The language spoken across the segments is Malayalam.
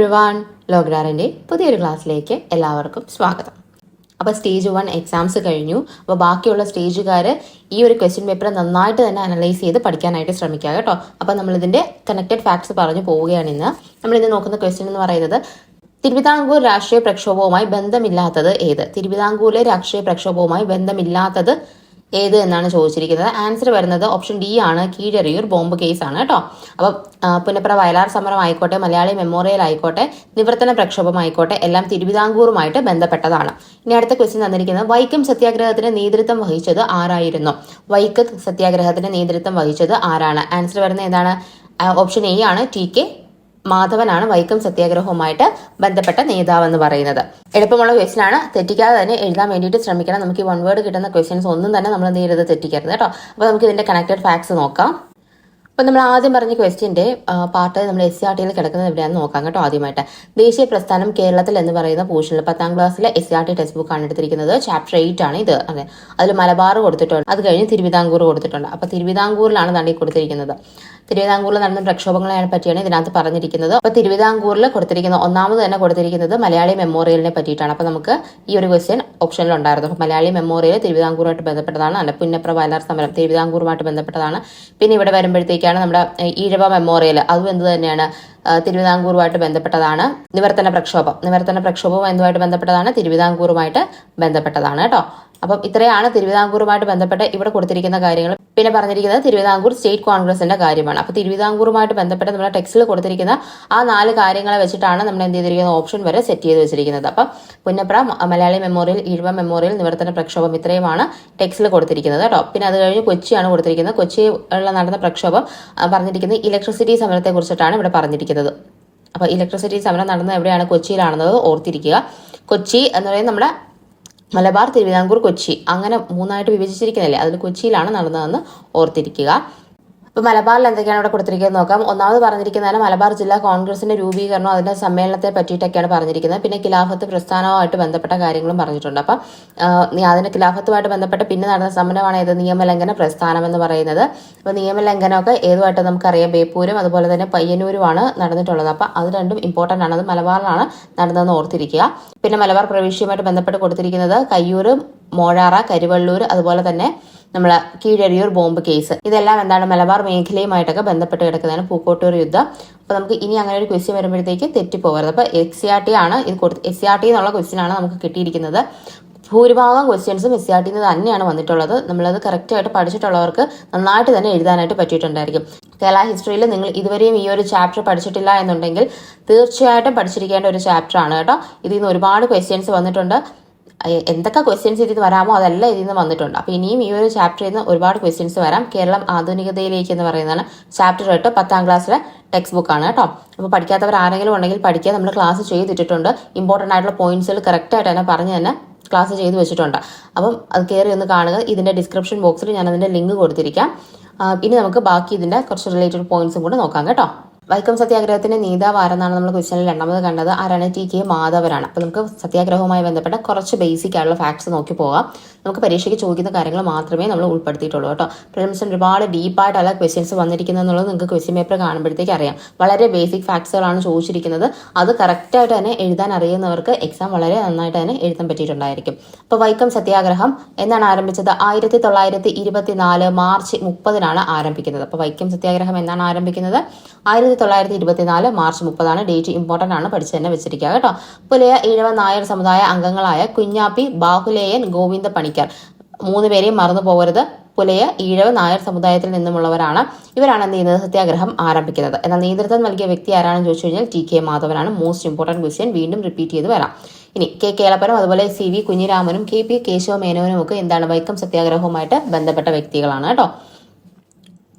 എവരിവൺ, ലോഗ്രാറിൻ്റെ പുതിയൊരു ക്ലാസ്സിലേക്ക് എല്ലാവർക്കും സ്വാഗതം. അപ്പോൾ സ്റ്റേജ് 1 എക്സാംസ് കഴിഞ്ഞു. അപ്പോൾ ബാക്കിയുള്ള സ്റ്റേജുകാർ ഈ ഒരു ക്വസ്റ്റ്യൻ പേപ്പർ നന്നായിട്ട് തന്നെ അനലൈസ് ചെയ്ത് പഠിക്കാനായിട്ട് ശ്രമിക്കുക കേട്ടോ. അപ്പോൾ നമ്മളിതിൻ്റെ കണക്റ്റഡ് ഫാക്ട്സ് പറഞ്ഞു പോവുകയാണ് ഇന്ന്. നമ്മളിന്ന് നോക്കുന്ന ക്വസ്റ്റ്യൻ എന്ന് പറയുന്നത് തിരുവിതാംകൂർ രാഷ്ട്രീയ പ്രക്ഷോഭവുമായി ബന്ധമില്ലാത്തത് ഏത്? തിരുവിതാംകൂറിലെ രാഷ്ട്രീയ പ്രക്ഷോഭവുമായി ബന്ധമില്ലാത്തത് ഏത് എന്നാണ് ചോദിച്ചിരിക്കുന്നത്. ആൻസർ വരുന്നത് ഓപ്ഷൻ ഡി ആണ്, കീഴരിയൂർ ബോംബ് കേസ് ആണ് കേട്ടോ. അപ്പം പുന്നപ്ര വയലാർ സമരം ആയിക്കോട്ടെ, മലയാളി മെമ്മോറിയൽ ആയിക്കോട്ടെ, നിവർത്തന പ്രക്ഷോഭം ആയിക്കോട്ടെ, എല്ലാം തിരുവിതാംകൂറുമായിട്ട് ബന്ധപ്പെട്ടതാണ്. ഇനി അടുത്ത ക്വസ്റ്റ്യൻ തന്നിരിക്കുന്നത് വൈക്കം സത്യാഗ്രഹത്തിന് നേതൃത്വം വഹിച്ചത് ആരായിരുന്നു? വൈക്കം സത്യാഗ്രഹത്തിന് നേതൃത്വം വഹിച്ചത് ആരാണ്? ആൻസർ വരുന്നത് ഏതാണ്? ഓപ്ഷൻ എ ആണ്, ടി.കെ. മാധവനാണ് വൈക്കം സത്യാഗ്രഹവുമായിട്ട് ബന്ധപ്പെട്ട നേതാവ് എന്ന് പറയുന്നത്. എളുപ്പമുള്ള ക്വസ്റ്റ്യൻ ആണ്, തെറ്റിക്കാതെ തന്നെ എഴുതാൻ വേണ്ടിയിട്ട് ശ്രമിക്കണം. നമുക്ക് ഈ വൺ വേർഡ് കിട്ടുന്ന ക്വസ്റ്റ്യൻസ് ഒന്നും തന്നെ നമ്മൾ എന്ത് ചെയ്യരുത്, തെറ്റിക്കരുത് കേട്ടോ. അപ്പോൾ നമുക്ക് ഇതിന്റെ കണക്റ്റഡ് ഫാക്ട്സ് നോക്കാം. അപ്പോൾ നമ്മൾ ആദ്യം പറഞ്ഞ ക്വസ്റ്റ്യൻ്റെ പാർട്ട് നമ്മൾ SCRT-യിൽ കിടക്കുന്നത് എവിടെയാണെന്ന് നോക്കാം കേട്ടോ. ആദ്യമായിട്ട് ദേശീയ പ്രസ്ഥാനം കേരളത്തിൽ എന്ന് പറയുന്ന പോർഷനിൽ 10ാം ക്ലാസ്സിലെ SCRT ടെക്സ്റ്റ് ബുക്കാണ് എടുത്തിരിക്കുന്നത്. ചാപ്റ്റർ 8 ആണ് ഇത്. അതെ, അതിൽ മലബാർ കൊടുത്തിട്ടുണ്ട്, അത് കഴിഞ്ഞ് തിരുവിതാംകൂർ കൊടുത്തിട്ടുണ്ട്. അപ്പോൾ തിരുവിതാംകൂറിലാണ് തണ്ടി കൊടുത്തിരിക്കുന്നത്. തിരുവിതാംകൂറിൽ നടന്ന പ്രക്ഷോഭങ്ങളെ പറ്റിയാണ് ഇതിനകത്ത് പറഞ്ഞിരിക്കുന്നത്. അപ്പോൾ തിരുവിതാംകൂറിൽ കൊടുത്തിരിക്കുന്ന ഒന്നാമത് തന്നെ കൊടുത്തിരിക്കുന്നത് മലയാളി മെമ്മോറിയലിനെ പറ്റിയിട്ടാണ്. അപ്പോൾ നമുക്ക് ഈ ഒരു ക്വസ്റ്റ്യൻ ഓപ്ഷനിൽ ഉണ്ടായിരുന്നു. അപ്പോൾ മലയാളി മെമ്മോറിയൽ തിരുവിതാംകൂറുമായിട്ട് ബന്ധപ്പെട്ടതാണ്. അല്ല, പുന്നപ്ര വയലാർ സമരം തിരുവിതാംകൂറുമായിട്ട് ബന്ധപ്പെട്ടതാണ്. പിന്നെ ഇവിടെ വരുമ്പോഴത്തേക്കാണ് നമ്മുടെ ഈഴവ മെമ്മോറിയൽ, അതും എന്ത് തന്നെയാണ്, തിരുവിതാംകൂറുമായിട്ട് ബന്ധപ്പെട്ടതാണ്. നിവർത്തന പ്രക്ഷോഭവും എന്തുമായിട്ട് ബന്ധപ്പെട്ടതാണ്? തിരുവിതാംകൂറുമായിട്ട് ബന്ധപ്പെട്ടതാണ് കേട്ടോ. അപ്പം ഇത്രയാണ് തിരുവിതാംകൂറുമായിട്ട് ബന്ധപ്പെട്ട് ഇവിടെ കൊടുത്തിരിക്കുന്ന കാര്യങ്ങൾ. പിന്നെ പറഞ്ഞിരിക്കുന്നത് തിരുവിതാംകൂർ സ്റ്റേറ്റ് കോൺഗ്രസിന്റെ കാര്യമാണ്. അപ്പോൾ തിരുവിതാംകൂറുമായിട്ട് ബന്ധപ്പെട്ട് നമ്മുടെ ടെക്സ്റ്റിൽ കൊടുത്തിരിക്കുന്ന ആ 4 കാര്യങ്ങളെ വെച്ചിട്ടാണ് നമ്മൾ എന്ത് ചെയ്തിരിക്കുന്നത്, ഓപ്ഷൻ വരെ സെറ്റ് ചെയ്ത് വെച്ചിരിക്കുന്നത്. അപ്പം പുന്നപ്ര, മലയാളി മെമ്മോറിയൽ, ഈഴവ മെമ്മോറിയൽ, നിവർത്തന പ്രക്ഷോഭം, ഇത്രയുമാണ് ടെക്സ്റ്റിൽ കൊടുത്തിരിക്കുന്നത് കേട്ടോ. പിന്നെ അത് കഴിഞ്ഞ് കൊച്ചിയാണ് കൊടുത്തിരിക്കുന്നത്. കൊച്ചിയിൽ നടന്ന പ്രക്ഷോഭം പറഞ്ഞിരിക്കുന്നത് ഇലക്ട്രിസിറ്റി സമരത്തെ കുറിച്ചിട്ടാണ് ഇവിടെ പറഞ്ഞിരിക്കുന്നത്. അപ്പോൾ ഇലക്ട്രിസിറ്റി സമരം നടന്നത് എവിടെയാണ്? കൊച്ചിയിലാണെന്നത് ഓർത്തിരിക്കുക. കൊച്ചി എന്ന് പറയുന്നത് നമ്മുടെ മലബാർ, തിരുവിതാംകൂർ, കൊച്ചി അങ്ങനെ 3ആയിട്ട് വിഭജിച്ചിരിക്കുന്നില്ലേ, അതിൽ കൊച്ചിയിലാണ് നടന്നതെന്ന് ഓർത്തിരിക്കുക. ഇപ്പോൾ മലബാറിൽ എന്തൊക്കെയാണ് ഇവിടെ കൊടുത്തിരിക്കുന്നത് നോക്കാം. ഒന്നാമത് പറഞ്ഞിരിക്കുന്നതാണ് മലബാർ ജില്ലാ കോൺഗ്രസിന്റെ രൂപീകരണം, അതിന്റെ സമ്മേളനത്തെ പറ്റിയിട്ടൊക്കെയാണ് പറഞ്ഞിരിക്കുന്നത്. പിന്നെ ഖിലാഫത്ത് പ്രസ്ഥാനവുമായിട്ട് ബന്ധപ്പെട്ട കാര്യങ്ങളും പറഞ്ഞിട്ടുണ്ട്. അപ്പം അതിന്റെ ഖിലാഫത്തുമായിട്ട് ബന്ധപ്പെട്ട് പിന്നെ നടന്ന സമരമാണ് ഏത്? നിയമലംഘന പ്രസ്ഥാനം എന്ന് പറയുന്നത്. അപ്പോൾ നിയമലംഘനമൊക്കെ ഏതുമായിട്ട് നമുക്കറിയാം, ബേപ്പൂരും അതുപോലെ തന്നെ പയ്യന്നൂരുമാണ് നടന്നിട്ടുള്ളത്. അപ്പം അത് രണ്ടും ഇമ്പോർട്ടൻ്റ് ആണ്. അത് മലബാറിലാണ് നടന്നതെന്ന് ഓർത്തിരിക്കുക. പിന്നെ മലബാർ പ്രവിശ്യയുമായിട്ട് ബന്ധപ്പെട്ട് കൊടുത്തിരിക്കുന്നത് കയ്യൂർ, മോഴാറ, കരുവള്ളൂർ, അതുപോലെ തന്നെ നമ്മളെ കീഴരിയൂർ ബോംബ് കേസ്. ഇതെല്ലാം എന്താണ്? മലബാർ മേഖലയുമായിട്ടൊക്കെ ബന്ധപ്പെട്ട് കിടക്കുന്നതാണ്. പൂക്കോട്ടൂർ യുദ്ധം. അപ്പോൾ നമുക്ക് ഇനി അങ്ങനെ ഒരു ക്വസ്റ്റ്യൻ വരുമ്പോഴത്തേക്ക് തെറ്റിപ്പോകരുത്. അപ്പോൾ SCRT ആണ് ഇത് SCRT എന്നുള്ള ക്വസ്റ്റ്യൻ ആണ് നമുക്ക് കിട്ടിയിരിക്കുന്നത്. ഭൂരിഭാഗം ക്വസ്റ്റ്യൻസും SCRT തന്നെയാണ് വന്നിട്ടുള്ളത്. നമ്മളത് കറക്റ്റായിട്ട് പഠിച്ചിട്ടുള്ളവർക്ക് നന്നായിട്ട് തന്നെ എഴുതാനായിട്ട് പറ്റിയിട്ടുണ്ടായിരിക്കും. കേരള ഹിസ്റ്ററിയിൽ നിങ്ങൾ ഇതുവരെയും ഈ ഒരു ചാപ്റ്റർ പഠിച്ചിട്ടില്ല എന്നുണ്ടെങ്കിൽ തീർച്ചയായിട്ടും പഠിച്ചിരിക്കേണ്ട ഒരു ചാപ്റ്റർ ആണ് കേട്ടോ. ഇതിൽ നിന്ന് ഒരുപാട് ക്വസ്റ്റ്യൻസ് വന്നിട്ടുണ്ട്. എന്തൊക്കെ ക്വസ്റ്റ്യൻസ് ഇതിൽ നിന്ന് വരാമോ അതെല്ലാം ഇതിൽ നിന്ന് വന്നിട്ടുണ്ട്. അപ്പോൾ ഇനിയും ഈ ഒരു ചാപ്റ്ററിൽ നിന്ന് ഒരുപാട് ക്വസ്റ്റ്യൻസ് വരാം. കേരളം ആധുനികതയിലേക്ക് എന്ന് പറയുന്നതാണ് ചാപ്റ്റർ 8, 10ാം ക്ലാസ്സിലെ ടെക്സ്റ്റ് ബുക്കാണ് കേട്ടോ. അപ്പോൾ പഠിക്കാത്തവർ ആരെങ്കിലും ഉണ്ടെങ്കിൽ പഠിക്കുക. നമ്മൾ ക്ലാസ് ചെയ്തിട്ടുണ്ട്. ഇമ്പോർട്ടൻ്റ് ആയിട്ടുള്ള പോയിന്റ്സുകൾ കറക്റ്റായിട്ട് തന്നെ പറഞ്ഞ് തന്നെ ക്ലാസ് ചെയ്ത് വെച്ചിട്ടുണ്ട്. അപ്പം അത് കയറി ഒന്ന് കാണുക. ഇതിൻ്റെ ഡിസ്ക്രിപ്ഷൻ ബോക്സിൽ ഞാൻ അതിൻ്റെ ലിങ്ക് കൊടുത്തിരിക്കാം. ഇനി നമുക്ക് ബാക്കി ഇതിൻ്റെ കുറച്ച് റിലേറ്റഡ് പോയിന്റ്സും കൂടെ നോക്കാം കേട്ടോ. വൈക്കം സത്യാഗ്രഹത്തിന്റെ നേതാവ് ആരെന്നാണ് നമ്മൾ ക്വസ്റ്റ്യനിൽ രണ്ടാമത് കണ്ടത്. ആരാണ്? ടി.കെ. മാധവനാണ്. അപ്പോൾ നമുക്ക് സത്യാഗ്രഹവുമായി ബന്ധപ്പെട്ട കുറച്ച് ബേസിക് ആയിട്ടുള്ള ഫാക്ട്സ് നോക്കി പോകാം. നമുക്ക് പരീക്ഷയ്ക്ക് ചോദിക്കുന്ന കാര്യങ്ങൾ മാത്രമേ നമ്മൾ ഉൾപ്പെടുത്തിയിട്ടുള്ളൂ കേട്ടോ. പ്രിലിംസിന് ഒരുപാട് ഡീപ്പായിട്ടല്ല ക്വസ്റ്റ്യൻസ് വന്നിരിക്കുന്നത് എന്നുള്ളത് നിങ്ങൾക്ക് ക്വസ്റ്റ്യൻ പേപ്പർ കാണുമ്പോഴത്തേക്ക് അറിയാം. വളരെ ബേസിക് ഫാക്ട്സുകളാണ് ചോദിച്ചിരിക്കുന്നത്. അത് കറക്റ്റായിട്ട് തന്നെ എഴുതാൻ അറിയുന്നവർക്ക് എക്സാം വളരെ നന്നായിട്ട് തന്നെ എഴുതാൻ പറ്റിയിട്ടുണ്ടായിരിക്കും. അപ്പോൾ വൈക്കം സത്യാഗ്രഹം എന്നാണ് ആരംഭിച്ചത്? 1924 മാർച്ച് 30 ആരംഭിക്കുന്നത്. അപ്പോൾ വൈക്കം സത്യാഗ്രഹം എന്നാണ് ആരംഭിക്കുന്നത്? 1924 മാർച്ച് 30 ഡേറ്റ് ഇമ്പോർട്ടൻ്റ് ആണ്, പഠിച്ചു തന്നെ വെച്ചിരിക്കുക കേട്ടോ. പുലയ, ഈഴവ, നായർ സമുദായ അംഗങ്ങളായ കുഞ്ഞാപ്പി, ബാഹുലേയൻ, ഗോവിന്ദ പണിക്കർ 3 പേരെയും മറന്നു പോകരുത്. പുലയ, ഈഴവ, നായർ സമുദായത്തിൽ നിന്നുമുള്ളവരാണ്. ഇവരാണ് എന്ത് ചെയ്യുന്നത്? സത്യാഗ്രഹം ആരംഭിക്കുന്നത്. എന്നാൽ നേതൃത്വം നൽകിയ വ്യക്തി ആരാണെന്ന് ചോദിച്ചു കഴിഞ്ഞാൽ ടി.കെ. മാധവനാണ്. മോസ്റ്റ് ഇമ്പോർട്ടൻറ്റ് ക്വസ്റ്റ്യൻ, വീണ്ടും റിപ്പീറ്റ് ചെയ്ത് വരാം. ഇനി കെ. കേളപ്പനും അതുപോലെ C.V. കുഞ്ഞിരാമനും K.P. കേശവ മേനോനും ഒക്കെ എന്താണ്? വൈക്കം സത്യാഗ്രഹവുമായിട്ട് ബന്ധപ്പെട്ട വ്യക്തികളാണ് കേട്ടോ.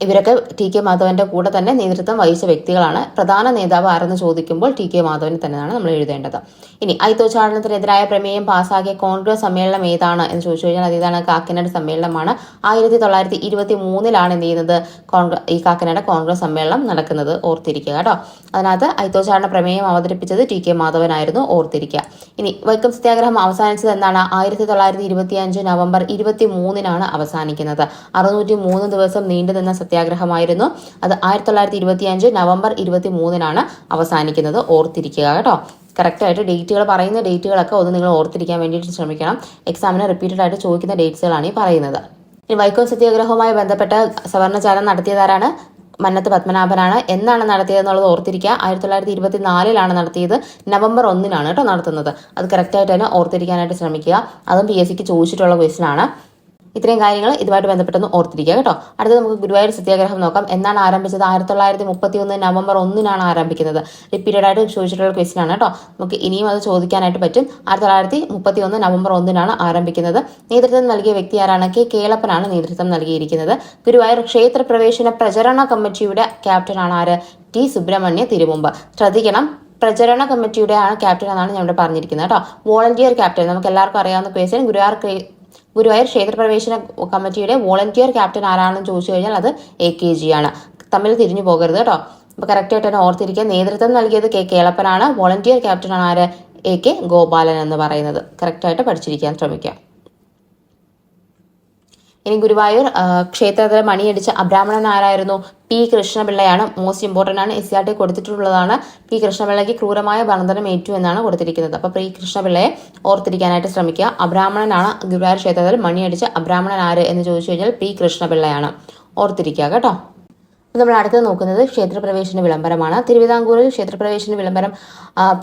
ഇവരൊക്കെ ടി.കെ. മാധവന്റെ കൂടെ തന്നെ നേതൃത്വം വഹിച്ച വ്യക്തികളാണ്. പ്രധാന നേതാവ് ആരെന്ന് ചോദിക്കുമ്പോൾ ടി.കെ. മാധവൻ തന്നെയാണ് നമ്മൾ എഴുതേണ്ടത്. ഇനി അയിത്തോച്ചാടനത്തിനെതിരായ പ്രമേയം പാസ്സാക്കിയ കോൺഗ്രസ് സമ്മേളനം ഏതാണ് എന്ന് ചോദിച്ചു കഴിഞ്ഞാൽ അതേതാണ്? കാക്കനാട് സമ്മേളനമാണ്. 1923 എന്ത് ചെയ്യുന്നത്? ഈ കാക്കനാട് കോൺഗ്രസ് സമ്മേളനം നടക്കുന്നത്. ഓർത്തിരിക്കുക കേട്ടോ. അതിനകത്ത് അയിത്തോച്ചാടന പ്രമേയം അവതരിപ്പിച്ചത് ടി.കെ. മാധവനായിരുന്നു. ഓർത്തിരിക്കുക. ഇനി വൈക്കം സത്യാഗ്രഹം അവസാനിച്ചത് എന്നാണ്? 1925 നവംബർ 23 അവസാനിക്കുന്നത്. 603 ദിവസം നീണ്ടുനിന്ന സത്യാഗ്രഹമായിരുന്നു. അത് 1925 നവംബർ 23 അവസാനിക്കുന്നത്. ഓർത്തിരിക്കുക കേട്ടോ. കറക്റ്റായിട്ട് ഡേറ്റുകൾ പറയുന്ന ഡേറ്റുകളൊക്കെ ഒന്ന് നിങ്ങൾ ഓർത്തിരിക്കാൻ വേണ്ടിയിട്ട് ശ്രമിക്കണം. എക്സാമിന് റിപ്പീറ്റഡ് ആയിട്ട് ചോദിക്കുന്ന ഡേറ്റ്സുകളാണ് ഈ പറയുന്നത്. ഇനി വൈക്കം സത്യാഗ്രഹവുമായി ബന്ധപ്പെട്ട സവർണചാരം നടത്തിയതാരാണ്? മന്നത്ത് പത്മനാഭനാണ്. എന്നാണ് നടത്തിയതെന്നുള്ളത് ഓർത്തിരിക്കുക. 1924 നടത്തിയത്. നവംബർ 1 കേട്ടോ നടത്തുന്നത്. അത് കറക്റ്റായിട്ട് തന്നെ ഓർത്തിരിക്കാനായിട്ട് ശ്രമിക്കുക. അതും PSCക്ക് ചോദിച്ചിട്ടുള്ള ക്വസ്റ്റ്യൻ ആണ്. ഇത്രയും കാര്യങ്ങൾ ഇതുമായിട്ട് ബന്ധപ്പെട്ടൊന്ന് ഓർത്തിരിക്കുക കേട്ടോ. അടുത്തത് നമുക്ക് ഗുരുവായൂർ സത്യാഗ്രഹം നോക്കാം. എന്നാണ് ആരംഭിച്ചത്? 1931 നവംബർ 1 ആരംഭിക്കുന്നത്. റിപ്പീറ്റഡ് ആയിട്ട് ചോദിച്ചിട്ടുള്ള ക്വസ്റ്റ്യൻ ആണ് കേട്ടോ. നമുക്ക് ഇനിയും അത് ചോദിക്കാനായിട്ട് പറ്റും. 1931 നവംബർ 1 ആരംഭിക്കുന്നത്. നേതൃത്വം നൽകിയ വ്യക്തി ആരാണ്? കേളപ്പനാണ് നേതൃത്വം നൽകിയിരിക്കുന്നത്. ഗുരുവായൂർ ക്ഷേത്ര പ്രവേശന പ്രചരണ കമ്മിറ്റിയുടെ ക്യാപ്റ്റനാണ് ആര്? T സുബ്രഹ്മണ്യ തിരുമുമ്പ്. ശ്രദ്ധിക്കണം, പ്രചരണ കമ്മിറ്റിയുടെ ആണ് ക്യാപ്റ്റൻ എന്നാണ് ഞാൻ ഇവിടെ പറഞ്ഞിരിക്കുന്നത് കേട്ടോ. വോളണ്ടിയർ ക്യാപ്റ്റൻ നമുക്ക് എല്ലാവർക്കും അറിയാവുന്ന ക്വസ്റ്റ്യൻ. ഗുരുവായൂർ ക്ഷേത്രപ്രവേശന കമ്മിറ്റിയുടെ വോളണ്ടിയർ ക്യാപ്റ്റൻ ആരാണെന്ന് ചോദിച്ചു കഴിഞ്ഞാൽ അത് AKG ആണ്. തമ്മിൽ തിരിഞ്ഞു പോകരുത് കേട്ടോ. അപ്പൊ കറക്റ്റായിട്ട് തന്നെ ഓർത്തിരിക്കുക. നേതൃത്വം നൽകിയത് കേളപ്പനാണ്. വോളണ്ടിയർ ക്യാപ്റ്റൻ ആണ് ആര്? AK ഗോപാലൻ എന്ന് പറയുന്നത്. കറക്റ്റായിട്ട് പഠിച്ചിരിക്കാൻ ശ്രമിക്കുക. ഇനി ഗുരുവായൂർ ക്ഷേത്രത്തിൽ മണിയടിച്ച അബ്രാഹ്മണൻ ആരായിരുന്നു? P കൃഷ്ണപിള്ളയാണ്. മോസ്റ്റ് ഇമ്പോർട്ടൻ്റ് ആണ്. SCRT കൊടുത്തിട്ടുള്ളതാണ്. P കൃഷ്ണപിള്ളയ്ക്ക് ക്രൂരമായ ബന്ധനം ഏറ്റു എന്നാണ് കൊടുത്തിരിക്കുന്നത്. അപ്പോൾ P കൃഷ്ണപിള്ളയെ ഓർത്തിരിക്കാനായിട്ട് ശ്രമിക്കുക. അബ്രാഹ്മണനാണ് ഗുരുവായൂർ ക്ഷേത്രത്തിൽ മണിയടിച്ച അബ്രാഹ്മണൻ ആര് എന്ന് ചോദിച്ചു കഴിഞ്ഞാൽ P കൃഷ്ണപിള്ളയാണ്. ഓർത്തിരിക്കുക കേട്ടോ. നമ്മൾ അടുത്തത് നോക്കുന്നത് ക്ഷേത്രപ്രവേശന വിളംബരമാണ്. തിരുവിതാംകൂറിൽ ക്ഷേത്രപ്രവേശന വിളംബരം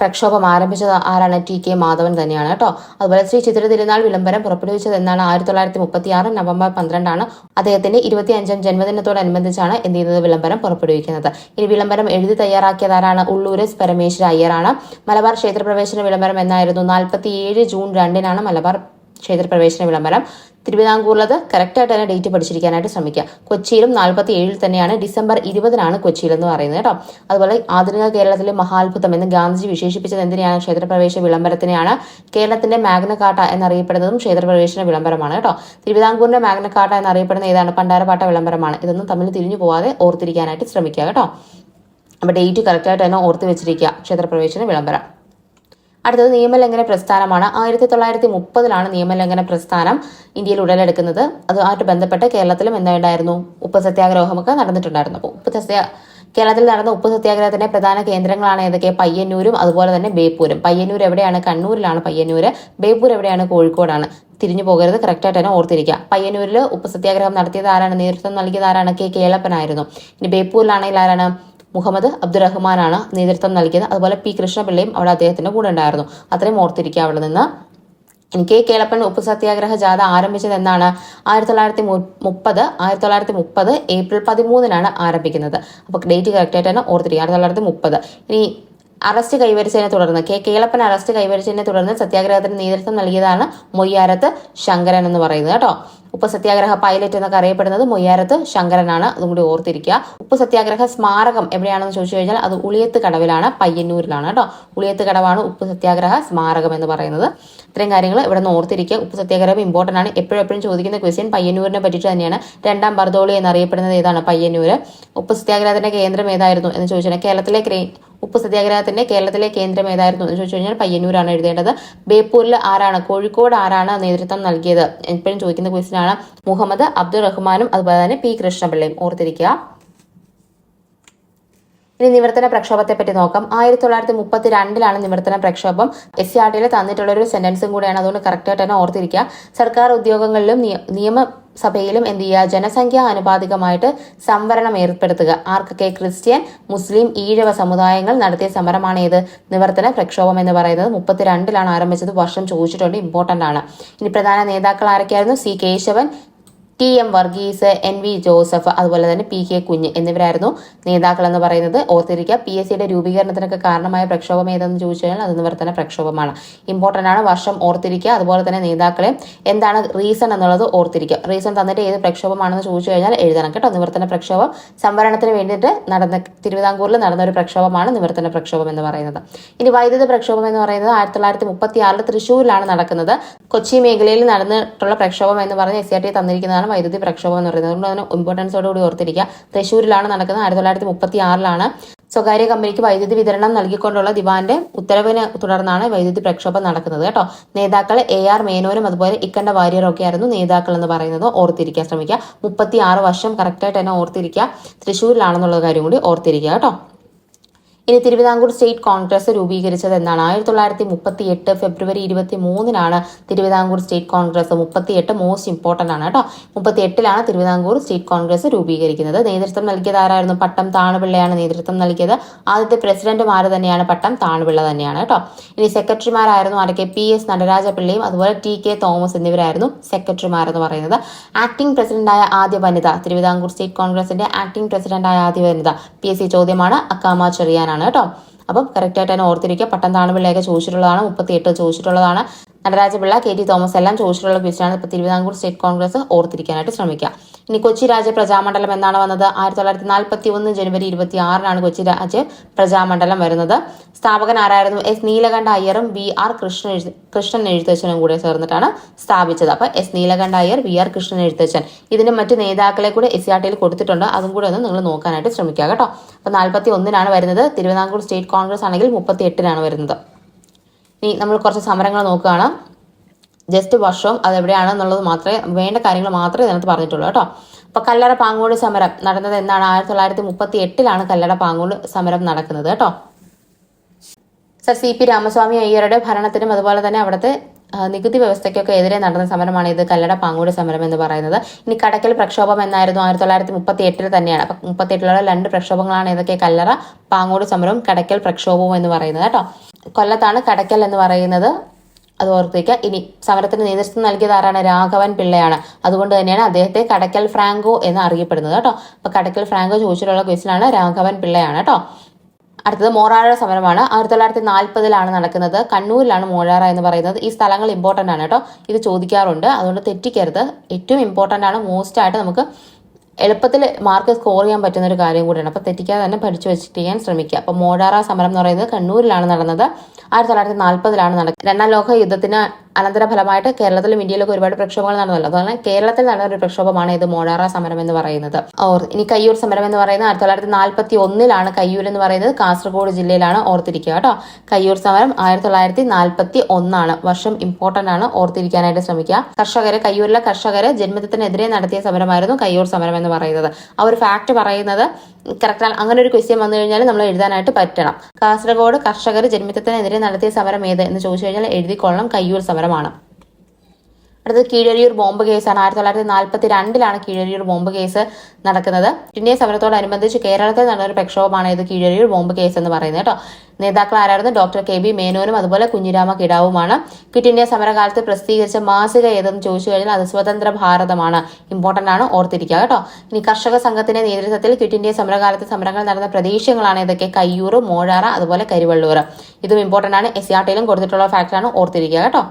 പ്രക്ഷോഭം ആരംഭിച്ചത് ആരാണ്? TK മാധവൻ തന്നെയാണ് കേട്ടോ. അതുപോലെ ശ്രീ ചിത്ര തിരുനാൾ വിളംബരം പുറപ്പെടുവിച്ചത് എന്നാണ്? 1936 നവംബർ 12 അദ്ദേഹത്തിന്റെ 25ാം ജന്മദിനത്തോടനുബന്ധിച്ചാണ് എന്ത് ചെയ്യുന്നത്? വിളംബരം പുറപ്പെടുവിക്കുന്നത്. ഇനി വിളംബരം എഴുതി തയ്യാറാക്കിയത് ആരാണ്? ഉള്ളൂരസ് പരമേശ്വര അയ്യറാണ്. മലബാർ ക്ഷേത്രപ്രവേശന വിളംബരം എന്നായിരുന്നു? 47 ജൂൺ 2 മലബാർ ക്ഷേത്രപ്രവേശന വിളംബരം. തിരുവിതാംകൂറിലത് കറക്റ്റായിട്ട് തന്നെ ഡേറ്റ് പഠിച്ചിരിക്കാനായിട്ട് ശ്രമിക്കുക. കൊച്ചിയിലും 47 തന്നെയാണ്. ഡിസംബർ 20 കൊച്ചിയിൽ എന്ന് പറയുന്നത് കേട്ടോ. അതുപോലെ ആധുനിക കേരളത്തിലെ മഹാത്ഭുതം എന്ന് ഗാന്ധിജി വിശേഷിപ്പിച്ചത് എന്തിനെയാണ്? ക്ഷേത്രപ്രവേശന വിളംബരത്തിനെയാണ്. കേരളത്തിന്റെ മാഗ്നകാട്ട എന്നറിയപ്പെടുന്നതും ക്ഷേത്രപ്രവേശന വിളംബരമാണ് കേട്ടോ. തിരുവിതാംകൂറിന്റെ മാഗ്നകാട്ട എന്നറിയപ്പെടുന്ന ഏതാണ്? പണ്ടാരപ്പാട്ട വിളംബരമാണ്. ഇതൊന്നും തമ്മിൽ തിരിഞ്ഞു പോവാതെ ഓർത്തിരിക്കാനായിട്ട് ശ്രമിക്കുക കേട്ടോ. അപ്പൊ ഡേറ്റ് കറക്റ്റായിട്ട് തന്നെ ഓർത്ത് വെച്ചിരിക്കുക. ക്ഷേത്രപ്രവേശന വിളംബരം. അടുത്തത് നിയമലംഘന പ്രസ്ഥാനമാണ്. 1930 നിയമലംഘന പ്രസ്ഥാനം ഇന്ത്യയിൽ ഉടലെടുക്കുന്നത്. അതുമായിട്ട് ബന്ധപ്പെട്ട് കേരളത്തിലും എന്തായിട്ടുണ്ടായിരുന്നു? ഉപ്പ് സത്യാഗ്രഹമൊക്കെ നടന്നിട്ടുണ്ടായിരുന്നു. അപ്പോൾ കേരളത്തിൽ നടന്ന ഉപ്പ് സത്യാഗ്രഹത്തിന്റെ പ്രധാന കേന്ദ്രങ്ങളാണ് ഏതൊക്കെ? പയ്യന്നൂരും അതുപോലെ തന്നെ ബേപ്പൂരും. പയ്യന്നൂർ എവിടെയാണ്? കണ്ണൂരിലാണ് പയ്യന്നൂര്. ബേപ്പൂർ എവിടെയാണ്? കോഴിക്കോടാണ്. തിരിഞ്ഞു പോകരുത്. കറക്റ്റായിട്ട് തന്നെ ഓർത്തിരിക്കുക. പയ്യന്നൂരിൽ ഉപ്പ് സത്യാഗ്രഹം നടത്തിയത് ആരാണ്? നേതൃത്വം നൽകിയത് ആരാണ്? കേളപ്പനായിരുന്നു. ഇനി ബേപ്പൂരിലാണെങ്കിൽ ആരാണ്? മുഹമ്മദ് അബ്ദുറഹ്മാനാണ് നേതൃത്വം നൽകിയത്. അതുപോലെ P കൃഷ്ണപിള്ളയും അവിടെ അദ്ദേഹത്തിന്റെ കൂടെ ഉണ്ടായിരുന്നു. അത്രയും ഓർത്തിരിക്കുക അവിടെ നിന്ന്. K കേളപ്പൻ ഉപ്പ് സത്യാഗ്രഹ ജാഥ ആരംഭിച്ചത് എന്നാണ്? 1930 ഏപ്രിൽ 13 ആരംഭിക്കുന്നത്. അപ്പോൾ ഡേറ്റ് കറക്റ്റായിട്ട് തന്നെ ഓർത്തിരിക്കുക. 1930. ഇനി അറസ്റ്റ് കൈവരിച്ചതിനെ തുടർന്ന് കേളപ്പൻ അറസ്റ്റ് കൈവരിച്ചതിനെ തുടർന്ന് സത്യാഗ്രഹത്തിന് നേതൃത്വം നൽകിയതാണ് മൊയ്യാരത്ത് ശങ്കരൻ എന്ന് പറയുന്നത് കേട്ടോ. ഉപ്പ് സത്യാഗ്രഹ പൈലറ്റ് എന്നൊക്കെ അറിയപ്പെടുന്നത് മൊയ്യാരത്ത് ശങ്കരനാണ്. അതും കൂടി ഓർത്തിരിക്കുക. ഉപ്പ് സത്യാഗ്രഹ സ്മാരകം എവിടെയാണെന്ന് ചോദിച്ചു കഴിഞ്ഞാൽ അത് ഉളിയത്ത് കടവിലാണ്, പയ്യന്നൂരിലാണ് കേട്ടോ. ഉളിയത്ത് കടവാണ് ഉപ്പ് സത്യാഗ്രഹ സ്മാരകം എന്ന് പറയുന്നത്. ഇത്രയും കാര്യങ്ങൾ ഇവിടെ നിന്ന് ഓർത്തിരിക്കുക. ഉപ്പ് സത്യാഗ്രഹം ഇമ്പോർട്ടൻ്റ് ആണ്. എപ്പോഴും ചോദിക്കുന്ന ക്വസ്റ്റ്യൻ പയ്യന്നൂരിനെ പറ്റിയിട്ട് തന്നെയാണ്. രണ്ടാം ബർദോളി എന്നറിയപ്പെടുന്നത് ഏതാണ്? പയ്യന്നൂര്. ഉപ്പ് സത്യാഗ്രഹത്തിന്റെ കേന്ദ്രം ഏതായിരുന്നു എന്ന് ചോദിച്ചാൽ കേരളത്തിലെ ഉപ്പ് സത്യാഗ്രഹത്തിന്റെ കേരളത്തിലെ കേന്ദ്രം ഏതായിരുന്നു എന്ന് ചോദിച്ചു കഴിഞ്ഞാൽ പയ്യന്നൂരാണ് എഴുതേണ്ടത്. ബേപ്പൂരിൽ ആരാണ്? കോഴിക്കോട് ആരാണ് നേതൃത്വം നൽകിയത്? എപ്പോഴും ചോദിക്കുന്ന ക്വസ്റ്റ്യൻ ആണ്. മുഹമ്മദ് അബ്ദുറഹ്മാനും അതുപോലെ തന്നെ P കൃഷ്ണപിള്ളയും. ഓർത്തിരിക്കുക. ഇനി നിവർത്തന പ്രക്ഷോഭത്തെ പറ്റി നോക്കാം. 1932 നിവർത്തന പ്രക്ഷോഭം. SCRT തന്നിട്ടുള്ള ഒരു സെന്റൻസും കൂടെയാണ്. അതുകൊണ്ട് കറക്റ്റായിട്ട് തന്നെ ഓർത്തിരിക്കുക. സർക്കാർ ഉദ്യോഗങ്ങളിലും നിയമസഭയിലും എന്ത് ചെയ്യുക? ജനസംഖ്യാ അനുപാതികമായിട്ട് സംവരണം ഏർപ്പെടുത്തുക. ആർക്കൊക്കെ? ക്രിസ്ത്യൻ, മുസ്ലിം, ഈഴവ സമുദായങ്ങൾ നടത്തിയ സമരമാണ് ഏത്? നിവർത്തന പ്രക്ഷോഭം എന്ന് പറയുന്നത്. 1932 ആരംഭിച്ചത്. വർഷം ചോദിച്ചിട്ടുണ്ട്. ഇമ്പോർട്ടന്റ് ആണ്. ഇനി പ്രധാന നേതാക്കൾ ആരൊക്കെയായിരുന്നു? C Keshavan, TM Varghese, NV Joseph, അതുപോലെ തന്നെ PK കുഞ്ഞ് എന്നിവരായിരുന്നു നേതാക്കൾ എന്ന് പറയുന്നത്. ഓർത്തിരിക്കുക. PSCയുടെ രൂപീകരണത്തിനൊക്കെ കാരണമായ പ്രക്ഷോഭം ഏതെന്ന് ചോദിച്ചു കഴിഞ്ഞാൽ അത് നിവർത്തന പ്രക്ഷോഭമാണ്. ഇമ്പോർട്ടന്റ് ആണ്. വർഷം ഓർത്തിരിക്കുക. അതുപോലെ തന്നെ നേതാക്കളെ എന്താണ് റീസൺ എന്നുള്ളത് ഓർത്തിരിക്കുക. റീസൺ തന്നിട്ട് ഏത് പ്രക്ഷോഭമാണെന്ന് ചോദിച്ചു കഴിഞ്ഞാൽ എഴുതണം കേട്ടോ. നിവർത്തന പ്രക്ഷോഭം സംവരണത്തിന് വേണ്ടിയിട്ട് തിരുവിതാംകൂറിൽ നടന്ന ഒരു പ്രക്ഷോഭമാണ് നിവർത്തന പ്രക്ഷോഭം എന്ന് പറയുന്നത്. ഇനി വൈദ്യുത പ്രക്ഷോഭം എന്ന് പറയുന്നത് 1936 തൃശ്ശൂരിലാണ് നടക്കുന്നത്. കൊച്ചി മേഖലയിൽ നടന്നിട്ടുള്ള പ്രക്ഷോഭം എന്ന് പറഞ്ഞ് SCRT തന്നിരിക്കുന്നതാണ്. വൈദ്യുതി പ്രക്ഷോഭം എന്ന് പറയുന്നത്. അതുകൊണ്ട് തന്നെ ഇമ്പോർട്ടൻസോടുകൂടി ഓർത്തിരിക്കുക. തൃശ്ശൂരിലാണ് നടക്കുന്നത്. 1936 സ്വകാര്യ കമ്പനിക്ക് വൈദ്യുതി വിതരണം നൽകിക്കൊണ്ടുള്ള ദിവാന്റെ ഉത്തരവിനെ തുടർന്നാണ് വൈദ്യുതി പ്രക്ഷോഭം നടക്കുന്നത് കേട്ടോ. നേതാക്കൾ AR മേനോനും അതുപോലെ ഇക്കണ്ട വാര്യറും ഒക്കെ ആയിരുന്നു നേതാക്കൾ എന്ന് പറയുന്നത്. ഓർത്തിരിക്കാൻ ശ്രമിക്കുക. 36 വർഷം കറക്റ്റായിട്ട് തന്നെ ഓർത്തിരിക്കുക. തൃശ്ശൂരിലാണെന്നുള്ള കാര്യം കൂടി ഓർത്തിരിക്കുക കേട്ടോ. ഇനി തിരുവിതാംകൂർ സ്റ്റേറ്റ് കോൺഗ്രസ് രൂപീകരിച്ചത് എന്നാണ്? 1938 ഫെബ്രുവരി 23 Thiruvithamkoor state Congress. 38 most important ആണ് കേട്ടോ. 38 തിരുവിതാംകൂർ സ്റ്റേറ്റ് കോൺഗ്രസ് രൂപീകരിക്കുന്നത്. നേതൃത്വം നൽകിയത് ആരായിരുന്നു? പട്ടം താണുപിള്ളയാണ് നേതൃത്വം നൽകിയത്. ആദ്യത്തെ പ്രസിഡന്റുമാര് തന്നെയാണ് പട്ടം താണുപിള്ള തന്നെയാണ് കേട്ടോ. ഇനി സെക്രട്ടറിമാരായിരുന്നു ആരൊക്കെ? PS നടരാജപിള്ളയും അതുപോലെ TK തോമസ് എന്നിവരായിരുന്നു സെക്രട്ടറിമാരെന്ന് പറയുന്നത്. ആക്ടിംഗ് പ്രസിഡന്റായ ആദ്യ വനിത, തിരുവിതാംകൂർ സ്റ്റേറ്റ് കോൺഗ്രസിന്റെ ആക്ടിംഗ് പ്രസിഡന്റായ ആദ്യ വനിത PSC ചോദ്യമാണ്. അക്കാമ ചെറിയാനാണ് കേട്ടോ. അപ്പം കറക്റ്റായിട്ട് തന്നെ ഓർത്തിരിക്കുക. പട്ടം താണുപിള്ളയൊക്കെ ചോദിച്ചിട്ടുള്ളതാണ്. 38 ചോദിച്ചിട്ടുള്ളതാണ്. നടരാജപിള്ള, KT തോമസ് എല്ലാം ചോദിച്ചിട്ടുള്ള ക്വസ്റ്റ്യനാണ്. ഇപ്പൊ തിരുവിതാംകൂർ സ്റ്റേറ്റ് കോൺഗ്രസ് ഓർത്തിരിക്കാനായിട്ട് ശ്രമിക്കുക. ഇനി കൊച്ചി രാജ്യ പ്രജാമണ്ഡലം എന്നാണ് വന്നത്? 1941 ജനുവരി 26 കൊച്ചി രാജ്യ പ്രജാമണ്ഡലം വരുന്നത്. സ്ഥാപകൻ ആരായിരുന്നു? S നീലകണ്ഠ അയ്യറും VR കൃഷ്ണൻ എഴുത്തച്ഛനും കൂടെ ചേർന്നിട്ടാണ് സ്ഥാപിച്ചത്. അപ്പൊ S നീലകണ്ഠ അയ്യർ, VR കൃഷ്ണൻ എഴുത്തച്ഛൻ. ഇതിന്റെ മറ്റു നേതാക്കളെ കൂടെ SCRT കൊടുത്തിട്ടുണ്ട്. അതും കൂടെ ഒന്ന് നിങ്ങൾ നോക്കാനായിട്ട് ശ്രമിക്കുക കേട്ടോ. അപ്പൊ 41 വരുന്നത്. തിരുവിതാംകൂർ സ്റ്റേറ്റ് കോൺഗ്രസ് ആണെങ്കിൽ 38 വരുന്നത്. ഇനി നമ്മൾ കുറച്ച് സമരങ്ങൾ നോക്കുകയാണ്. ജസ്റ്റ് വർഷവും അതെവിടെയാണെന്നുള്ളത് മാത്രമേ, വേണ്ട കാര്യങ്ങൾ മാത്രമേ ഇതിനകത്ത് പറഞ്ഞിട്ടുള്ളൂ കേട്ടോ. അപ്പൊ കല്ലട പാങ്ങോട് സമരം നടന്നത് എന്നാണ്? 1938 കല്ലട പാങ്ങോട് സമരം നടക്കുന്നത് കേട്ടോ. സർ CP രാമസ്വാമി അയ്യരുടെ ഭരണത്തിനും അതുപോലെ തന്നെ അവിടുത്തെ നികുതി വ്യവസ്ഥയ്ക്കൊക്കെ എതിരെ നടന്ന സമരമാണ് ഇത് കല്ലട പാങ്ങോട് സമരം എന്ന് പറയുന്നത്. ഇനി കടക്കൽ പ്രക്ഷോഭം എന്നായിരുന്നു? 1938 തന്നെയാണ്. അപ്പൊ 38 2 പ്രക്ഷോഭങ്ങളാണ് ഇതൊക്കെ: കല്ലറ പാങ്ങോട് സമരവും കടക്കൽ പ്രക്ഷോഭവും എന്ന് പറയുന്നത് കേട്ടോ. കൊല്ലത്താണ് കടക്കൽ എന്ന് പറയുന്നത്. അത് ഓർത്തിരിക്കുക. ഇനി സമരത്തിന് നേതൃത്വം നൽകിയത് ആരാണ്? രാഘവൻ പിള്ളയാണ്. അതുകൊണ്ട് തന്നെയാണ് അദ്ദേഹത്തെ കടക്കൽ ഫ്രാങ്കോ എന്ന് അറിയപ്പെടുന്നത് കേട്ടോ. അപ്പൊ കടക്കൽ ഫ്രാങ്കോ ചോദിച്ചിട്ടുള്ള ക്വസ്റ്റ്യനാണ്. രാഘവൻ പിള്ളയാണ് കേട്ടോ. അടുത്തത് മോറാഴ സമരമാണ്. 1940 നടക്കുന്നത്. കണ്ണൂരിലാണ് മോഴാറ എന്ന് പറയുന്നത്. ഈ സ്ഥലങ്ങൾ ഇമ്പോർട്ടന്റ് ആണ് കേട്ടോ. ഇത് ചോദിക്കാറുണ്ട്, അതുകൊണ്ട് തെറ്റിക്കരുത്. ഏറ്റവും ഇമ്പോർട്ടന്റ് ആണ്. മോസ്റ്റ് ആയിട്ട് നമുക്ക് എളുപ്പത്തിൽ മാർക്ക് സ്കോർ ചെയ്യാൻ പറ്റുന്ന ഒരു കാര്യം കൂടിയാണ്. അപ്പൊ തെറ്റിക്കാതെ തന്നെ പഠിച്ചു വെച്ചിരിക്കാൻ ശ്രമിക്കുക. അപ്പൊ മോഴാറ സമരം എന്ന് പറയുന്നത് കണ്ണൂരിലാണ് നടന്നത്. 1940 നടക്കുന്നത്. രണ്ടാം ലോക യുദ്ധത്തിന് അനന്തരഫലമായിട്ട് കേരളത്തിലും ഇന്ത്യയിലൊക്കെ ഒരുപാട് പ്രക്ഷോഭങ്ങൾ നടന്നല്ലോ. അതുപോലെ കേരളത്തിൽ നടന്ന ഒരു പ്രക്ഷോഭമാണ് ഇത് മോഴാറ സമരം എന്ന് പറയുന്നത്. ഇനി കയ്യൂർ സമരം എന്ന് പറയുന്നത് 1941 കയ്യൂർ എന്ന് പറയുന്നത് കാസർഗോഡ് ജില്ലയിലാണ്. ഓർത്തിരിക്കുക കേട്ടോ. കയ്യൂർ സമരം 1941 വർഷം ഇമ്പോർട്ടന്റ് ആണ്. ഓർത്തിരിക്കാനായിട്ട് ശ്രമിക്കുക. കയ്യൂരിലെ കർഷകര് ജന്മദിനത്തിനെതിരെ നടത്തിയ സമരമായിരുന്നു കയ്യൂർ സമരം എന്ന് പറയുന്നത്. ആ ഒരു ഫാക്ട് പറയുന്നത് കറക്റ്റ്. അങ്ങനെ ഒരു ക്വസ്റ്റ്യൻ വന്നു കഴിഞ്ഞാൽ നമ്മൾ എഴുതാനായിട്ട് പറ്റണം. കാസർഗോഡ് കർഷകർ ജന്മദിനത്തിനെതിരെ നടത്തിയ സമരം ഏത് എന്ന് ചോദിച്ചു കഴിഞ്ഞാൽ എഴുതിക്കൊള്ളണം. കയ്യൂർ സമരമാണ്. അടുത്തത് കീഴരിയൂർ ബോംബ് കേസാണ്. 1942 കീഴരിയൂർ ബോംബ് കേസ് നടക്കുന്നത്. ഇന്ത്യ സമരത്തോടനുബന്ധിച്ച് കേരളത്തിൽ നടന്ന ഒരു പ്രക്ഷോഭമാണ് ഇത് കീഴരിയൂർ ബോംബ് കേസ് എന്ന് പറയുന്നത് കേട്ടോ. നേതാക്കൾ ആരായിരുന്നു? ഡോക്ടർ KB മേനോനും അതുപോലെ കുഞ്ഞിരാമ കിടാവുമാണ്. ക്വിറ്റ് ഇന്ത്യ സമരകാലത്ത് പ്രസിദ്ധീകരിച്ച മാസിക ഏതെന്ന് ചോദിച്ചു കഴിഞ്ഞാൽ അത് സ്വതന്ത്ര ഭാരതമാണ്. ഇമ്പോർട്ടന്റ് ആണ്. ഓർത്തിരിക്കുക കേട്ടോ. ഇനി കർഷക സംഘത്തിന്റെ നേതൃത്വത്തിൽ ക്വിറ്റ് ഇന്ത്യ സമരകാലത്ത് സമരങ്ങൾ നടന്ന പ്രദേശങ്ങളാണ് ഇതൊക്കെ: കയ്യൂർ, മോഴാറ അതുപോലെ കരിവള്ളൂർ. ഇതും ഇമ്പോർട്ടന്റ് ആണ്. SCRT കൊടുത്തിട്ടുള്ള ഫാക്ടറാണ്. ഓർത്തിരിക്കുക കേട്ടോ.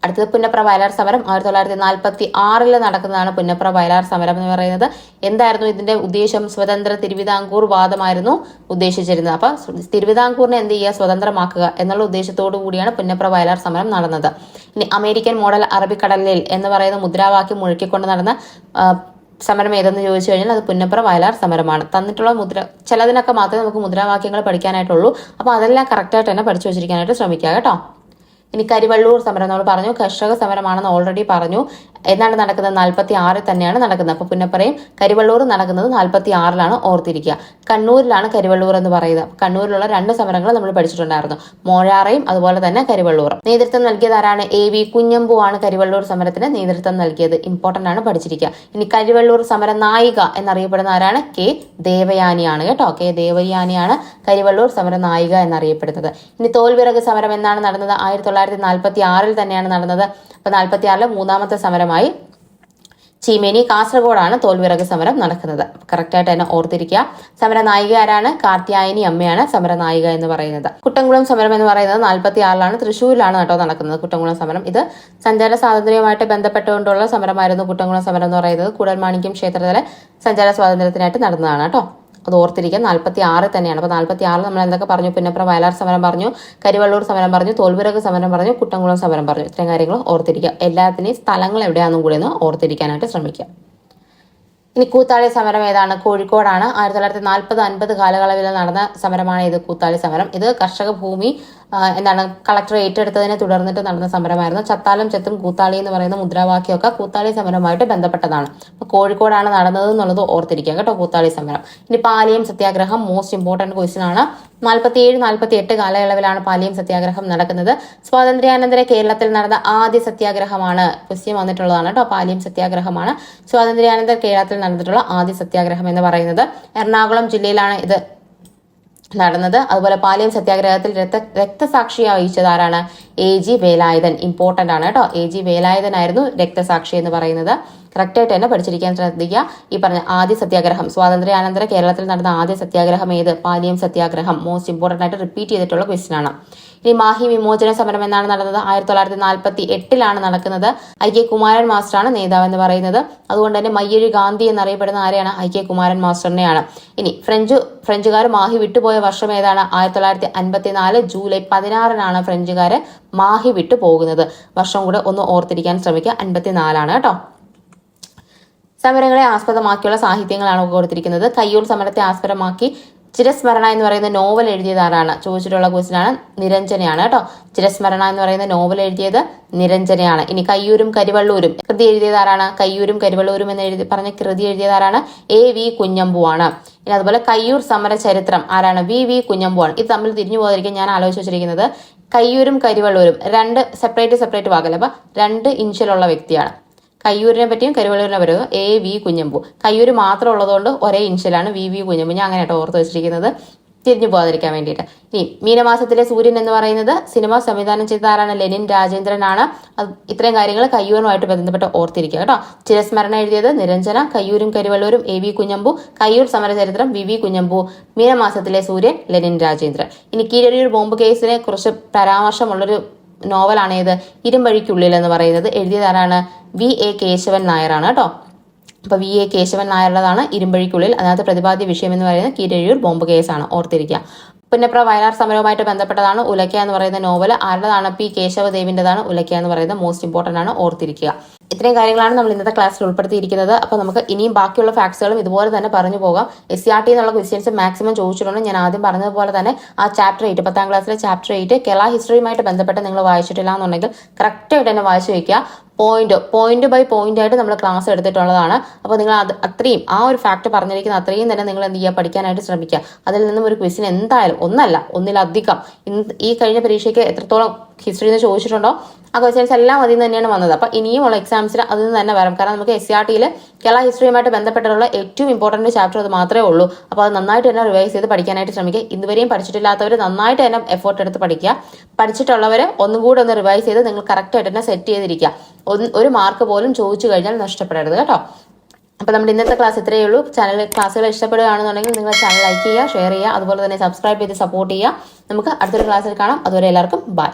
അടുത്തത് പുന്നപ്ര വയലാർ സമരം 1946 നടക്കുന്നതാണ്. പുന്നപ്ര വയലാർ സമരം എന്ന് പറയുന്നത് എന്തായിരുന്നു ഇതിന്റെ ഉദ്ദേശം? സ്വതന്ത്ര തിരുവിതാംകൂർ വാദമായിരുന്നു ഉദ്ദേശിച്ചിരുന്നത്. അപ്പൊ തിരുവിതാംകൂറിനെ എന്ത് ചെയ്യുക? സ്വതന്ത്രമാക്കുക എന്നുള്ള ഉദ്ദേശത്തോടു കൂടിയാണ് പുന്നപ്ര വയലാർ സമരം നടന്നത്. ഇനി അമേരിക്കൻ മോഡൽ അറബിക്കടലിൽ എന്ന് പറയുന്ന മുദ്രാവാക്യം മുഴക്കിക്കൊണ്ട് നടന്ന സമരം ഏതെന്ന് ചോദിച്ചു കഴിഞ്ഞാൽ അത് പുന്നപ്ര വയലാർ സമരമാണ്. തന്നിട്ടുള്ള ചിലതിനൊക്കെ മാത്രമേ നമുക്ക് മുദ്രാവാക്യങ്ങൾ പഠിക്കാനായിട്ടുള്ളൂ. അപ്പൊ അതെല്ലാം കറക്റ്റായിട്ട് തന്നെ പഠിച്ചു വെച്ചിരിക്കാനായിട്ട് ശ്രമിക്കുക കേട്ടോ. ഇനി കരിവള്ളൂർ സമരം നമ്മൾ പറഞ്ഞു, കർഷക സമരമാണെന്ന് ഓൾറെഡി പറഞ്ഞു. എന്നാണ് നടക്കുന്നത്? 46 തന്നെയാണ് നടക്കുന്നത്. അപ്പൊ പുന്നപ്പറയും കരിവള്ളൂർ നടക്കുന്നത് 46 ഓർത്തിരിക്കുക. കണ്ണൂരിലാണ് കരിവള്ളൂർ എന്ന് പറയുന്നത്. കണ്ണൂരിലുള്ള 2 സമരങ്ങൾ നമ്മൾ പഠിച്ചിട്ടുണ്ടായിരുന്നു, മോഴാറയും അതുപോലെ തന്നെ കരിവള്ളൂറും. നേതൃത്വം നൽകിയത് ആരാണ്? AV കുഞ്ഞമ്പു ആണ് കരിവള്ളൂർ സമരത്തിന് നേതൃത്വം നൽകിയത്. ഇമ്പോർട്ടന്റ് ആണ്, പഠിച്ചിരിക്കുക. ഇനി കരിവള്ളൂർ സമര നായിക എന്നറിയപ്പെടുന്ന ആരാണ്? K ദേവയാനിയാണ് കേട്ടോ. K ദേവയാനിയാണ് കരിവള്ളൂർ സമര നായിക എന്നറിയപ്പെടുന്നത്. ഇനി തോൽവിറക് സമരം എന്നാണ് നടന്നത്? 1946 തന്നെയാണ് നടന്നത്. അപ്പൊ 46 മൂന്നാമത്തെ സമരമായി ചീമേനി കാസർഗോഡാണ് തോൽവിറക് സമരം നടക്കുന്നത്. കറക്റ്റായിട്ട് തന്നെ ഓർത്തിരിക്കുക. സമര നായിക ആരാണ്? കാർത്യായനി അമ്മയാണ് സമര നായിക എന്ന് പറയുന്നത്. കുട്ടംകുളം സമരം എന്ന് പറയുന്നത് 46 തൃശ്ശൂരിലാണ് കേട്ടോ നടക്കുന്നത്. കുട്ടംകുളം സമരം ഇത് സഞ്ചാര സ്വാതന്ത്ര്യവുമായിട്ട് ബന്ധപ്പെട്ടുകൊണ്ടുള്ള സമരമായിരുന്നു. കുട്ടംകുളം സമരം എന്ന് പറയുന്നത് കൂടൽമാണിക്യം ക്ഷേത്രത്തിലെ സഞ്ചാര സ്വാതന്ത്ര്യത്തിനായിട്ട് നടന്നതാണ് കേട്ടോ. അത് ഓർത്തിരിക്കുക. 46 തന്നെയാണ്. അപ്പോൾ 46 നമ്മൾ എന്തൊക്കെ പറഞ്ഞു? പുന്നപ്ര വയലാർ സമരം പറഞ്ഞു, കരിവള്ളൂർ സമരം പറഞ്ഞു, തോൽവിറക് സമരം പറഞ്ഞു, കുട്ടംകുളം സമരം പറഞ്ഞു. ഇത്രയും കാര്യങ്ങൾ ഓർത്തിരിക്കുക. എല്ലാത്തിനെയും സ്ഥലങ്ങൾ എവിടെയാണെന്നും കൂടി ഒന്ന് ഓർത്തിരിക്കാനായിട്ട് ശ്രമിക്കുക. ഇനി കൂത്താളി സമരം ഏതാണ്? കോഴിക്കോടാണ്. 1940-50 കാലയളവിൽ നടന്ന സമരമാണ് ഇത് കൂത്താളി സമരം. ഇത് കർഷക ഭൂമി കളക്ടർ ഏറ്റെടുത്തതിനെ തുടർന്നിട്ട് നടന്ന സമരമായിരുന്നു. ചത്താലും ചെത്തും കൂത്താളി എന്ന് പറയുന്ന മുദ്രാവാക്യമൊക്കെ കൂത്താളി സമരവുമായിട്ട് ബന്ധപ്പെട്ടതാണ്. അപ്പോൾ കോഴിക്കോടാണ് നടന്നത് എന്നുള്ളത് ഓർത്തിരിക്കുക കേട്ടോ, കൂത്താളി സമരം. ഇനി പാലിയം സത്യാഗ്രഹം മോസ്റ്റ് ഇമ്പോർട്ടന്റ് ക്വസ്റ്റ്യൻ ആണ്. 47-48 കാലയളവിലാണ് പാലിയം സത്യാഗ്രഹം നടക്കുന്നത്. സ്വാതന്ത്ര്യാനന്തര കേരളത്തിൽ നടന്ന ആദ്യ സത്യാഗ്രഹമാണ്. ക്വസ്റ്റ്യൻ വന്നിട്ടുള്ളതാണ് കേട്ടോ. പാലിയം സത്യാഗ്രഹമാണ് സ്വാതന്ത്ര്യാനന്തര കേരളത്തിൽ നടന്നിട്ടുള്ള ആദ്യ സത്യാഗ്രഹം എന്ന് പറയുന്നത്. എറണാകുളം ജില്ലയിലാണ് ഇത് നടന്നത്. അതുപോലെ പാലിയം സത്യാഗ്രഹത്തിൽ രക്തസാക്ഷി വഹിച്ചത് ആരാണ്? AG വേലായുധൻ. ഇമ്പോർട്ടന്റ് ആണ് കേട്ടോ. AG വേലായുധൻ ആയിരുന്നു രക്തസാക്ഷി എന്ന് പറയുന്നത്. കറക്റ്റായിട്ട് തന്നെ പഠിച്ചിരിക്കാൻ ശ്രദ്ധിക്കുക. ഈ പറഞ്ഞ ആദ്യ സത്യാഗ്രഹം, സ്വാതന്ത്ര്യാനന്തര കേരളത്തിൽ നടന്ന ആദ്യ സത്യാഗ്രഹം ഏത്? പാലിയം സത്യാഗ്രഹം. മോസ്റ്റ് ഇമ്പോർട്ടന്റ് ആയിട്ട് റിപ്പീറ്റ് ചെയ്തിട്ടുള്ള ക്വസ്റ്റ്യൻ ആണ്. ഇനി മാഹി വിമോചന സമരം എന്നാണ് നടന്നത്? 1948 നടക്കുന്നത്. IK കുമാരൻ മാസ്റ്ററാണ് നേതാവ് എന്ന് പറയുന്നത്. അതുകൊണ്ട് തന്നെ മയ്യഴി ഗാന്ധി എന്നറിയപ്പെടുന്ന ആരെയാണ്? IK കുമാരൻ മാസ്റ്ററിനെയാണ്. ഇനി ഫ്രഞ്ചുകാർ മാഹി വിട്ടുപോയ വർഷം ഏതാണ്? 1954 ജൂലൈ 16 ഫ്രഞ്ചുകാര് മാഹി വിട്ടു പോകുന്നത്. വർഷം കൂടെ ഒന്ന് ഓർത്തിരിക്കാൻ ശ്രമിക്കുക. 54 കേട്ടോ. സമരങ്ങളെ ആസ്പദമാക്കിയുള്ള സാഹിത്യങ്ങളാണ് കൊടുത്തിരിക്കുന്നത്. കയ്യൂർ സമരത്തെ ആസ്പദമാക്കി ചിരസ്മരണ എന്ന് പറയുന്ന നോവൽ എഴുതിയത് ആരാണ്? ചോദിച്ചിട്ടുള്ള ക്വസ്റ്റ്യൻ ആണ്. നിരഞ്ജനയാണ് കേട്ടോ. ചിരസ്മരണ എന്ന് പറയുന്ന നോവൽ എഴുതിയത് നിരഞ്ജനയാണ്. ഇനി കയ്യൂരും കരിവള്ളൂരും കൃതി എഴുതിയത് ആരാണ്? കയ്യൂരും കരിവള്ളൂരും എന്ന് പറഞ്ഞ കൃതി എഴുതിയത് ആരാണ്? AV കുഞ്ഞമ്പു ആണ്. ഇനി അതുപോലെ കയ്യൂർ സമര ചരിത്രം ആരാണ്? VV കുഞ്ഞമ്പു ആണ്. ഇത് തമ്മിൽ തിരിഞ്ഞു പോകാതിരിക്കാൻ ഞാൻ ആലോചിച്ച് വെച്ചിരിക്കുന്നത് കയ്യൂരും കരിവള്ളൂരും രണ്ട് സെപ്പറേറ്റ് വാക്കല്ല. അപ്പൊ 2 ഇൻഷ്യലുള്ള വ്യക്തിയാണ്. കയ്യൂരിനെ പറ്റിയും കരിവള്ളൂരിനെ പറ്റിയും AV കുഞ്ഞമ്പു. കയ്യൂര് മാത്രം ഉള്ളതുകൊണ്ട് ഒരേ ഇൻഷ്യലാണ് VV കുഞ്ഞമ്പു. ഞാൻ അങ്ങനെയാട്ടോ ഓർത്ത് വെച്ചിരിക്കുന്നത്, തിരിഞ്ഞു പോകാതിരിക്കാൻ വേണ്ടിയിട്ട്. ഇനി മീനമാസത്തിലെ സൂര്യൻ എന്ന് പറയുന്നത് സിനിമ സംവിധാനം ചെയ്ത ആരാണ്? ലെനിൻ രാജേന്ദ്രനാണ്. ഇത്രയും കാര്യങ്ങൾ കയ്യൂരുമായിട്ട് ബന്ധപ്പെട്ട് ഓർത്തിരിക്കുക കേട്ടോ. ചിരസ്മരണ എഴുതിയത് നിരഞ്ജന, കയ്യൂരും കരിവള്ളൂരും AV കുഞ്ഞമ്പു, കയ്യൂർ സമരചരിത്രം VV കുഞ്ഞമ്പു, മീനമാസത്തിലെ സൂര്യൻ ലെനിൻ രാജേന്ദ്രൻ. ഇനി കീഴരിയൂർ ബോംബ് കേസിനെ കുറിച്ച് പരാമർശമുള്ളൊരു നോവലാണ് ഏത്? ഇരുമ്പഴിക്കുള്ളിൽ എന്ന് പറയുന്നത്. എഴുതിയതാരാണ്? VA കേശവൻ നായരാണ് കേട്ടോ. അപ്പൊ VA കേശവൻ നായരുടേതാണ് ഇരുമ്പഴിക്കുള്ളിൽ. അതിനകത്ത് പ്രതിപാദ്യ വിഷയം എന്ന് പറയുന്നത് കീഴരിയൂർ ബോംബ് കേസാണ്. ഓർത്തിരിക്കുക. പുന്നപ്ര വയലാർ സമരവുമായിട്ട് ബന്ധപ്പെട്ടതാണ് ഉലയ്ക്ക എന്ന് പറയുന്ന നോവൽ. ആരുടേതാണ്? P കേശവദേവിൻ്റെതാണ് ഉലയ്ക്ക എന്ന് പറയുന്നത്. മോസ്റ്റ് ഇമ്പോർട്ടന്റ് ആണ്, ഓർത്തിരിക്കുക. ഇത്രയും കാര്യങ്ങളാണ് നമ്മൾ ഇന്നത്തെ ക്ലാസ്സിൽ ഉൾപ്പെടുത്തിയിരിക്കുന്നത്. അപ്പോൾ നമുക്ക് ഇനിയും ബാക്കിയുള്ള ഫാക്ട്സുകളും ഇതുപോലെ തന്നെ പറഞ്ഞു പോകാം. SCRT എന്നുള്ള ക്വസ്റ്റ്യൻസ് മാക്സിമം ചോദിച്ചിട്ടുണ്ട്. ഞാൻ ആദ്യം പറഞ്ഞതുപോലെ തന്നെ ആ ചാപ്റ്റർ 8 10ാം ക്ലാസ്സിലെ ചാപ്റ്റർ 8 കേരള ഹിസ്റ്ററിയുമായിട്ട് ബന്ധപ്പെട്ട് നിങ്ങൾ വായിച്ചിട്ടില്ല എന്നുണ്ടെങ്കിൽ കറക്റ്റായിട്ട് തന്നെ വായിച്ചു വയ്ക്കുക. പോയിന്റ് ബൈ പോയിന്റ് ആയിട്ട് നമ്മൾ ക്ലാസ് എടുത്തിട്ടുള്ളതാണ്. അപ്പോൾ നിങ്ങൾ അത്രയും ആ ഒരു ഫാക്ട് പറഞ്ഞിരിക്കുന്ന അത്രയും തന്നെ നിങ്ങൾ എന്ത് ചെയ്യുക? പഠിക്കാനായിട്ട് ശ്രമിക്കുക. അതിൽ നിന്നും ഒരു ക്വസ്റ്റ്യൻ എന്തായാലും ഒന്നിലധികം ഈ കഴിഞ്ഞ പരീക്ഷയ്ക്ക് എത്രത്തോളം ഹിസ്റ്ററിയിൽ നിന്ന് ചോദിച്ചിട്ടുണ്ടോ ആ ക്വസ്റ്റ്യൻസ് എല്ലാം അതിൽ നിന്ന് തന്നെയാണ് വന്നത്. അപ്പോൾ ഇനിയുമുള്ള എക്സാംസിന് അതിൽ നിന്ന് തന്നെ വരാം. കാരണം നമുക്ക് SCRTയിൽ കേരള ഹിസ്റ്ററിയുമായിട്ട് ബന്ധപ്പെട്ടുള്ള ഏറ്റവും ഇമ്പോർട്ടൻറ്റ് ചാപ്റ്റർ അത് മാത്രമേ ഉള്ളൂ. അപ്പോൾ അത് നന്നായിട്ട് തന്നെ റിവൈസ് ചെയ്ത് പഠിക്കാനായിട്ട് ശ്രമിക്കുക. ഇതുവരെയും പഠിച്ചിട്ടില്ലാത്തവർ നന്നായിട്ട് തന്നെ എഫോർട്ട് എടുത്ത് പഠിക്കുക. പഠിച്ചിട്ടുള്ളവർ ഒന്നും കൂടെ ഒന്ന് റിവൈസ് ചെയ്ത് നിങ്ങൾ കറക്റ്റായിട്ട് തന്നെ സെറ്റ് ചെയ്തിരിക്കുക. ഒരു മാർക്ക് പോലും ചോദിച്ചു കഴിഞ്ഞാൽ നഷ്ടപ്പെടരുത് കേട്ടോ. അപ്പോൾ നമ്മുടെ ഇന്നത്തെ ക്ലാസ് ഇത്രയേ ഉള്ളൂ. ക്ലാസ്സുകൾ ഇഷ്ടപ്പെടുകയാണെന്നുണ്ടെങ്കിൽ നിങ്ങൾ ചാനൽ ലൈക്ക് ചെയ്യുക, ഷെയർ ചെയ്യുക, അതുപോലെ തന്നെ സബ്സ്ക്രൈബ് ചെയ്ത് സപ്പോർട്ട് ചെയ്യുക. നമുക്ക് അടുത്തൊരു ക്ലാസ്സിൽ കാണാം. അതുവരെ എല്ലാവർക്കും ബൈ.